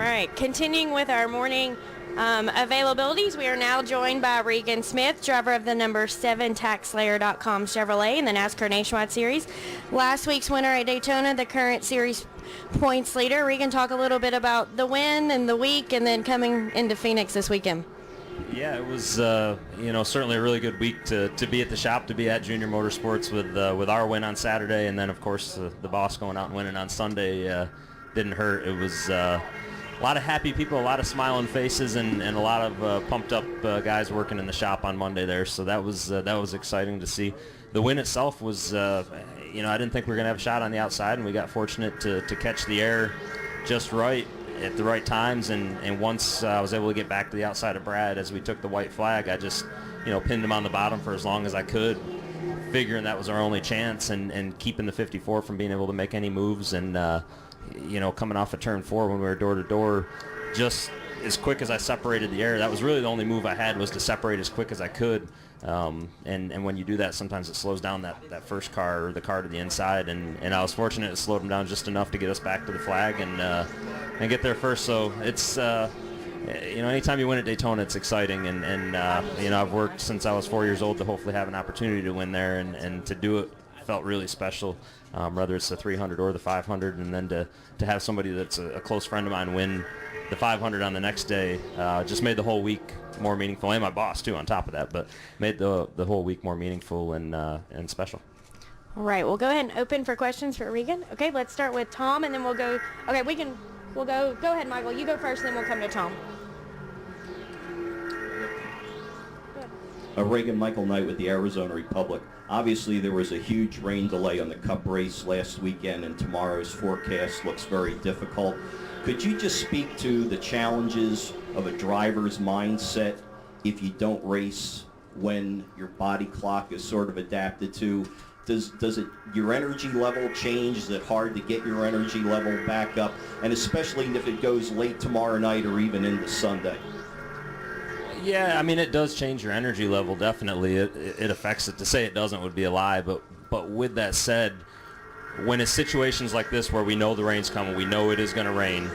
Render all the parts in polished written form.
right, continuing with our morning availabilities, we are now joined by Regan Smith, driver of the number 7 TaxSlayer.com Chevrolet in the NASCAR Nationwide Series. Last week's winner at Daytona, the current series points leader. Regan, talk a little bit about the win and the week and then coming into Phoenix this weekend. Yeah, it was certainly a really good week to be at the shop, to be at Junior Motorsports with our win on Saturday, and then of course the boss going out and winning on Sunday didn't hurt. It was a lot of happy people, a lot of smiling faces, and a lot of pumped up guys working in the shop on Monday there. So that was exciting to see. The win itself was, I didn't think we were going to have a shot on the outside, and we got fortunate to catch the air just right at the right times, and once I was able to get back to the outside of Brad as we took the white flag, I just pinned him on the bottom for as long as I could, figuring that was our only chance, and keeping the 54 from being able to make any moves. And coming off of turn 4 when we were door to door, just as quick as I separated the air, that was really the only move I had, was to separate as quick as I could. And when you do that, sometimes it slows down that first car, or the car to the inside, and I was fortunate it slowed them down just enough to get us back to the flag and get there first. So it's anytime you win at Daytona, it's exciting, and I've worked since I was 4 years old to hopefully have an opportunity to win there, and to do it felt really special, whether it's the 300 or the 500, and then to have somebody that's a close friend of mine win the 500 on the next day just made the whole week more meaningful, and my boss too on top of that, but made the whole week more meaningful and special. All right, we'll go ahead and open for questions for Regan. Okay, let's start with Tom, and then we'll go. Okay, we'll go ahead, Michael, you go first, then we'll come to Tom. Regan, Michael Knight with the Arizona Republic. Obviously, there was a huge rain delay on the Cup race last weekend, and tomorrow's forecast looks very difficult. Could you just speak to the challenges of a driver's mindset if you don't race when your body clock is sort of adapted to? Does your energy level change? Is it hard to get your energy level back up? And especially if it goes late tomorrow night or even into Sunday. Yeah, I mean, it does change your energy level, definitely. It affects it. To say it doesn't would be a lie, but with that said, when it's situations like this where we know the rain's coming, we know it is going to rain,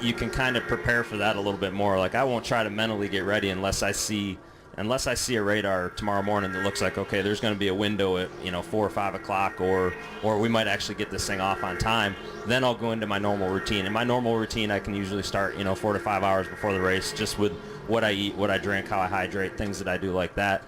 you can kind of prepare for that a little bit more. Like, I won't try to mentally get ready unless I see a radar tomorrow morning that looks like, okay, there's going to be a window at 4 or 5 o'clock, or we might actually get this thing off on time. Then I'll go into my normal routine. In my normal routine, I can usually start 4 to 5 hours before the race, just with what I eat, what I drink, how I hydrate, things that I do like that.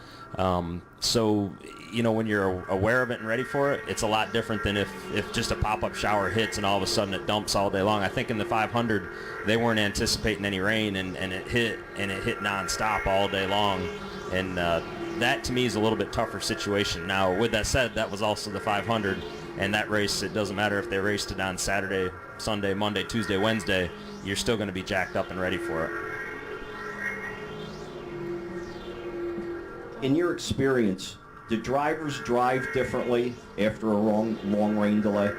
So when you're aware of it and ready for it, it's a lot different than if just a pop-up shower hits and all of a sudden it dumps all day long. I think in the 500, they weren't anticipating any rain, and it hit nonstop all day long. And that, to me, is a little bit tougher situation. Now, with that said, that was also the 500, and that race, it doesn't matter if they raced it on Saturday, Sunday, Monday, Tuesday, Wednesday, you're still going to be jacked up and ready for it. In your experience, do drivers drive differently after a long rain delay?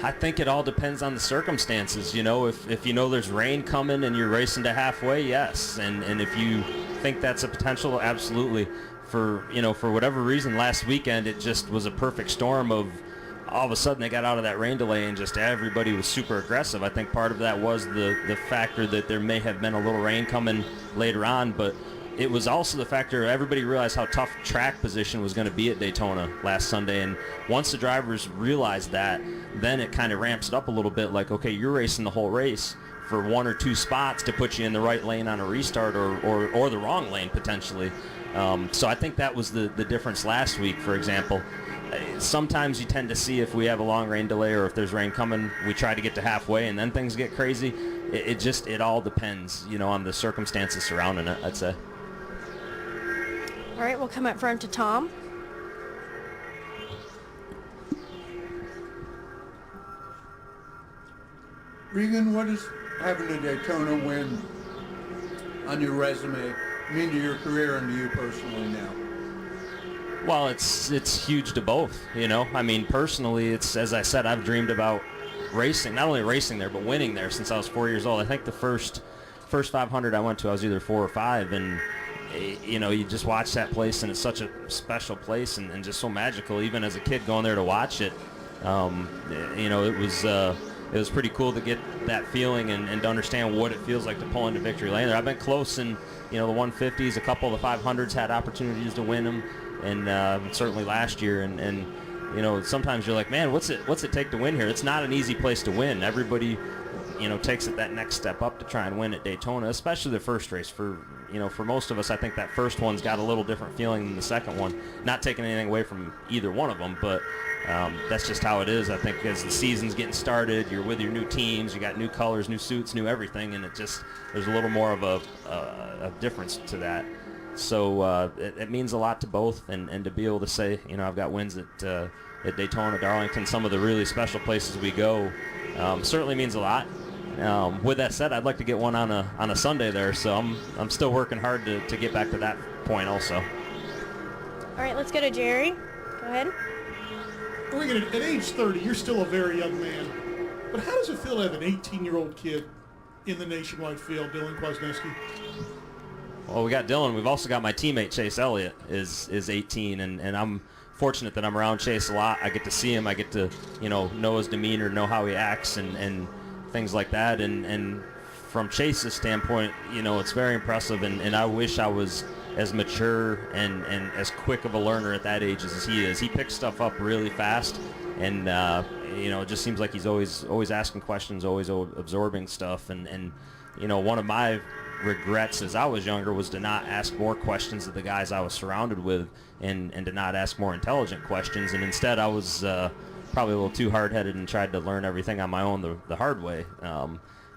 I think it all depends on the circumstances. If there's rain coming and you're racing to halfway, yes. And if you think that's a potential, absolutely. For whatever reason, last weekend it just was a perfect storm of all of a sudden they got out of that rain delay and just everybody was super aggressive. I think part of that was the factor that there may have been a little rain coming later on, but it was also the factor everybody realized how tough track position was going to be at Daytona last Sunday. And once the drivers realized that, then it kind of ramps it up a little bit, like, okay, you're racing the whole race for 1 or 2 spots to put you in the right lane on a restart or the wrong lane potentially. So I think that was the difference last week, for example. Sometimes you tend to see if we have a long rain delay or if there's rain coming, we try to get to halfway and then things get crazy. It all depends, on the circumstances surrounding it, I'd say. All right, we'll come up front to Tom. Regan, what does having a Daytona win on your resume mean to your career and to you personally now? Well, it's huge to both, I mean, personally, it's, as I said, I've dreamed about racing, not only racing there, but winning there since I was 4 years old. I think the first 500 I went to, I was either 4 or 5, and you just watch that place, and it's such a special place and just so magical. Even as a kid going there to watch it, it was it was pretty cool to get that feeling and to understand what it feels like to pull into victory lane there. I've been close in, the 150s, a couple of the 500s, had opportunities to win them, and certainly last year. And sometimes you're like, man, what's it take to win here? It's not an easy place to win. Everybody, takes it that next step up to try and win at Daytona, especially the first race. For most of us, I think that first one's got a little different feeling than the second one. Not taking anything away from either one of them, but that's just how it is. I think as the season's getting started, you're with your new teams, you got new colors, new suits, new everything, and there's a little more of a difference to that. So it means a lot to both, and to be able to say, I've got wins at Daytona, Darlington, some of the really special places we go, certainly means a lot. With that said, I'd like to get one on a Sunday there, so I'm still working hard to get back to that point also. All right, let's go to Jerry. Go ahead. Regan, at age 30, you're still a very young man, but how does it feel to have an 18-year-old kid in the nationwide field, Dylan Kwasniewski? Well, we got Dylan. We've also got my teammate Chase Elliott is 18, and I'm fortunate that I'm around Chase a lot. I get to see him. I get to know his demeanor, know how he acts, and things like that. And from Chase's standpoint, it's very impressive, and I wish I was as mature and as quick of a learner at that age as he is. He picks stuff up really fast, and it just seems like he's always asking questions, always absorbing stuff. And one of my regrets as I was younger was to not ask more questions of the guys I was surrounded with, and to not ask more intelligent questions. And instead, I was probably a little too hard-headed and tried to learn everything on my own the hard way.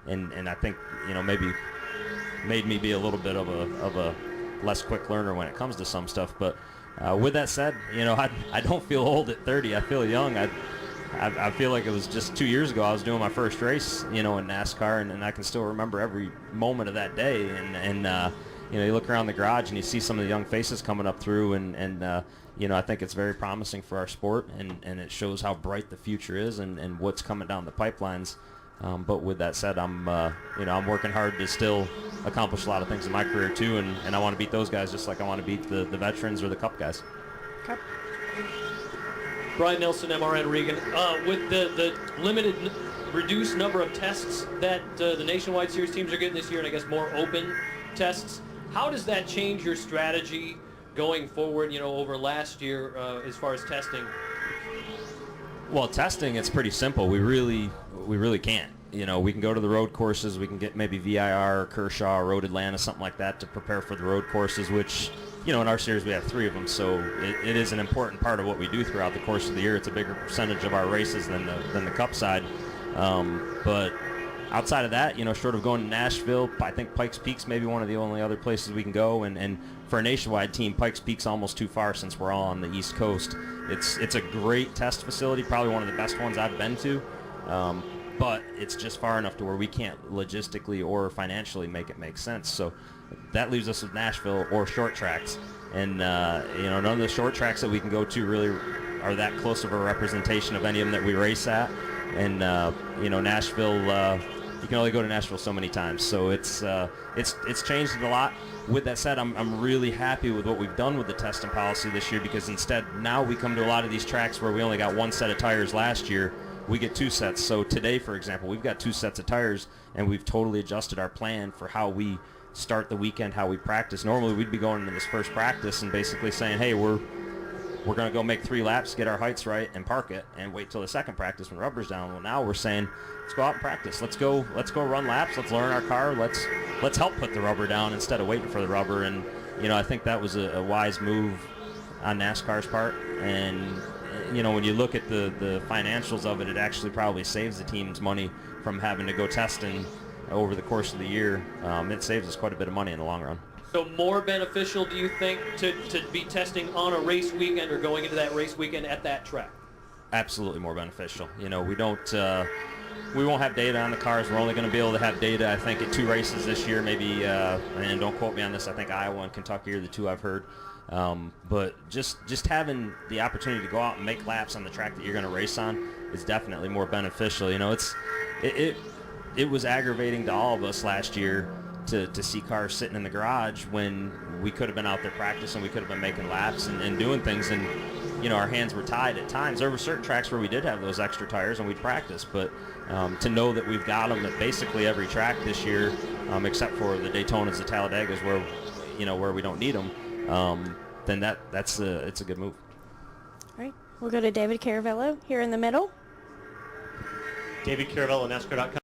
And I think maybe made me be a little bit of a less quick learner when it comes to some stuff. But with that said, I don't feel old at 30. I feel young. I feel like it was just 2 years ago I was doing my first race, in NASCAR, and I can still remember every moment of that day. And you look around the garage and you see some of the young faces coming up through, and I think it's very promising for our sport, and it shows how bright the future is and what's coming down the pipelines. But with that said, I'm working hard to still accomplish a lot of things in my career too, and I want to beat those guys just like I want to beat the veterans or the Cup guys. Cup. Brian Nelson, MRN Regan. With the limited, reduced number of tests that the Nationwide Series teams are getting this year, and I guess more open tests, how does that change your strategy going forward, over last year as far as testing? Well, testing, it's pretty simple. We really can't. We can go to the road courses. We can get maybe VIR, or Kershaw, or Road Atlanta, something like that to prepare for the road courses, which, in our series we have 3 of them, so it is an important part of what we do throughout the course of the year. It's a bigger percentage of our races than the Cup side. But outside of that, short of going to Nashville, I think Pikes Peak's maybe one of the only other places we can go. And for a nationwide team, Pikes Peak's almost too far since we're all on the East Coast. It's a great test facility, probably one of the best ones I've been to. But it's just far enough to where we can't logistically or financially make it make sense. So that leaves us with Nashville or short tracks. And, none of the short tracks that we can go to really are that close of a representation of any of them that we race at. And, Nashville, you can only go to Nashville so many times. So it's changed it a lot. With that said, I'm really happy with what we've done with the testing policy this year, because instead now we come to a lot of these tracks where we only got 1 set of tires last year. We get 2 sets. So today, for example, we've got 2 sets of tires, and we've totally adjusted our plan for how we start the weekend, how we practice. Normally, we'd be going into this first practice and basically saying, hey, we're going to go make 3 laps, get our heights right, and park it, and wait till the second practice when rubber's down. Well, now we're saying, let's go out and practice. Let's go run laps. Let's learn our car. Let's help put the rubber down instead of waiting for the rubber. And I think that was a wise move on NASCAR's part. And when you look at the financials of it, it actually probably saves the teams money from having to go testing over the course of the year. It saves us quite a bit of money in the long run. So more beneficial, do you think, to be testing on a race weekend or going into that race weekend at that track? Absolutely more beneficial. We won't have data on the cars. We're only going to be able to have data, I think, at 2 races this year, maybe, and don't quote me on this, I think Iowa and Kentucky are the 2 I've heard. But just having the opportunity to go out and make laps on the track that you're going to race on is definitely more beneficial. It was aggravating to all of us last year to see cars sitting in the garage when we could have been out there practicing, we could have been making laps and doing things. And our hands were tied at times. There were certain tracks where we did have those extra tires and we'd practice, but to know that we've got them at basically every track this year, except for the Daytonas, the Talladegas, where we don't need them, then it's a good move. All right, we'll go to David Caravello here in the middle. David Caravello, NASCAR.com.